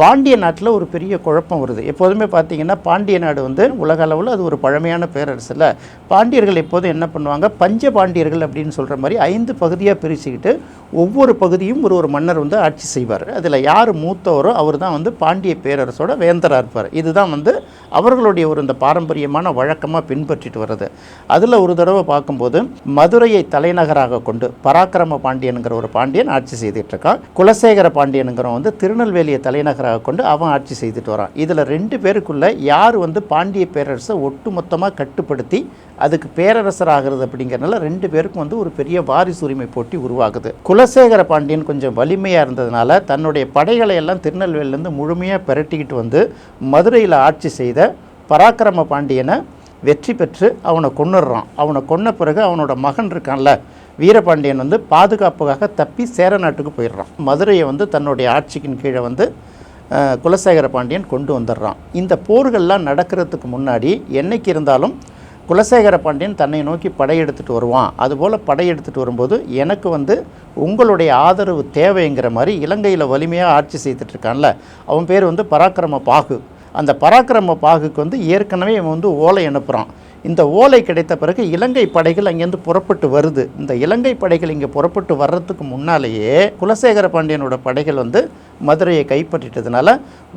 பாண்டிய நாட்டில் ஒரு பெரிய குழப்பம் வருது. எப்போதுமே பார்த்தீங்கன்னா பாண்டிய நாடு வந்து உலக அளவில் அது ஒரு பழமையான பேரரசில் பாண்டியர்கள் எப்போதும் என்ன பண்ணுவாங்க, பஞ்ச பாண்டியர்கள் அப்படின்னு சொல்கிற மாதிரி 5 பகுதியாக பிரிச்சுக்கிட்டு ஒவ்வொரு பகுதியும் ஒரு மன்னர் வந்து ஆட்சி செய்வார். அதில் யார் மூத்தவரோ அவர் தான் வந்து பாண்டிய பேரரசோட வேந்தராக இருப்பார். இதுதான் வந்து அவர்களுடைய இந்த பாரம்பரியமான வழக்கமாக பின்பற்றிட்டு வருது. அதில் ஒரு தடவை பார்க்கும்போது மதுரையை தலைநகராக கொண்டு பராக்கிரம பாண்டியனுங்கிற ஒரு பாண்டியன் ஆட்சி செய்துட்டு இருக்கான். குலசேகர பாண்டியனுங்கிறவன் வந்து திருநெல்வேலியை தலைநகராக கொண்டு அவன் ஆட்சி செய்துட்டு வரான். இதில் 2 பேருக்குள்ள யார் வந்து பாண்டிய பேரரசை ஒட்டுமொத்தமாக கட்டுப்படுத்தி அதுக்கு பேரரசர் ஆகிறது அப்படிங்கிறதுனால 2 பேருக்கும் வந்து ஒரு பெரிய வாரிசு உரிமை போட்டி உருவாகுது. குலசேகர பாண்டியன் கொஞ்சம் வலிமையாக இருந்ததுனால தன்னுடைய படைகளை எல்லாம் திருநெல்வேலியிலேருந்து முழுமையாக பெரட்டிக்கிட்டு வந்து மதுரையில் ஆட்சி செய்த பராக்கிரம பாண்டியனை வெற்றி பெற்று அவனை கொன்னுடுறான். அவனை கொன்ன பிறகு அவனோட மகன் இருக்கான்ல வீரபாண்டியன் வந்து பாதுகாப்புக்காக தப்பி சேர நாட்டுக்கு போயிடுறான். மதுரையை வந்து தன்னுடைய ஆட்சிக்கின் கீழே வந்து குலசேகர பாண்டியன் கொண்டு வந்துடுறான். இந்த போர்கள்லாம் நடக்கிறதுக்கு முன்னாடி என்னைக்கு இருந்தாலும் குலசேகர பாண்டியன் தன்னை நோக்கி படையெடுத்துட்டு வருவான். அதுபோல் படையெடுத்துட்டு வரும்போது எனக்கு வந்து உங்களுடைய ஆதரவு தேவைங்கிற மாதிரி இலங்கையில் வலிமையாக ஆட்சி செய்துட்ருக்கான்ல அவன் பேர் வந்து பராக்கிரம பாகு. அந்த பராக்கிரம பாகுக்கு வந்து ஏற்கனவே இவன் வந்து ஓலை அனுப்புகிறான். இந்த ஓலை கிடைத்த பிறகு இலங்கை படைகள் அங்கேருந்து புறப்பட்டு வருது. இந்த இலங்கை படைகள் இங்கே புறப்பட்டு வர்றதுக்கு முன்னாலேயே குலசேகர பாண்டியனோட படைகள் வந்து மதுரையை கைப்பற்றிட்டதுனால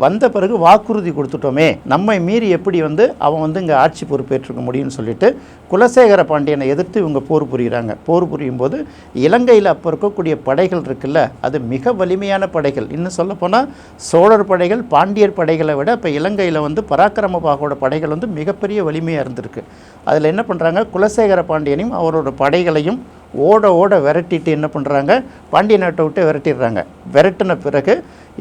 வந்த பிறகு வாக்குறுதி கொடுத்துட்டோமே, நம்மை மீறி எப்படி வந்து அவன் வந்து இங்கே ஆட்சி பொறுப்பேற்றுக்க முடியும்னு சொல்லிட்டு குலசேகர பாண்டியனை எதிர்த்து இவங்க போர் புரிகிறாங்க. போர் புரியும் போது இலங்கையில் அப்போ இருக்கக்கூடிய படைகள் இருக்குல்ல அது மிக வலிமையான படைகள். இன்னும் சொல்லப்போனால் சோழர் படைகள் பாண்டியர் படைகளை விட இப்போ இலங்கையில் வந்து பராக்கிரம பாகோட படைகள் வந்து மிகப்பெரிய வலிமையாக இருந்திருக்கு. அதில் என்ன பண்ணுறாங்க, குலசேகர பாண்டியனையும் அவரோட படைகளையும் ஓட விரட்டிட்டு என்ன பண்ணுறாங்க, பாண்டிய நாட்டை விட்டு விரட்டிடுறாங்க. விரட்டின பிறகு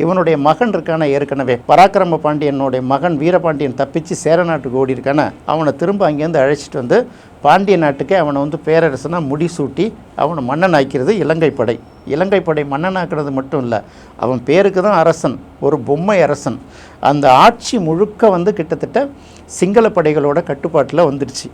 இவனுடைய மகன் இருக்கான ஏற்கனவே பராக்கிரம பாண்டியனுடைய மகன் வீரபாண்டியன் தப்பிச்சு சேர நாட்டுக்கு ஓடி இருக்கான அவனை திரும்ப அங்கேருந்து அழைச்சிட்டு வந்து பாண்டிய நாட்டுக்கே அவனை வந்து பேரரசனாக முடிசூட்டி அவனை மன்னன் ஆக்கிறது இலங்கை படை. இலங்கை படை மன்னனாக்குறது மட்டும் இல்லை, அவன் பேருக்கு தான் அரசன், ஒரு பொம்மை அரசன். அந்த ஆட்சி முழுக்க வந்து கிட்டத்தட்ட சிங்கள படைகளோட கட்டுப்பாட்டில் வந்துடுச்சு.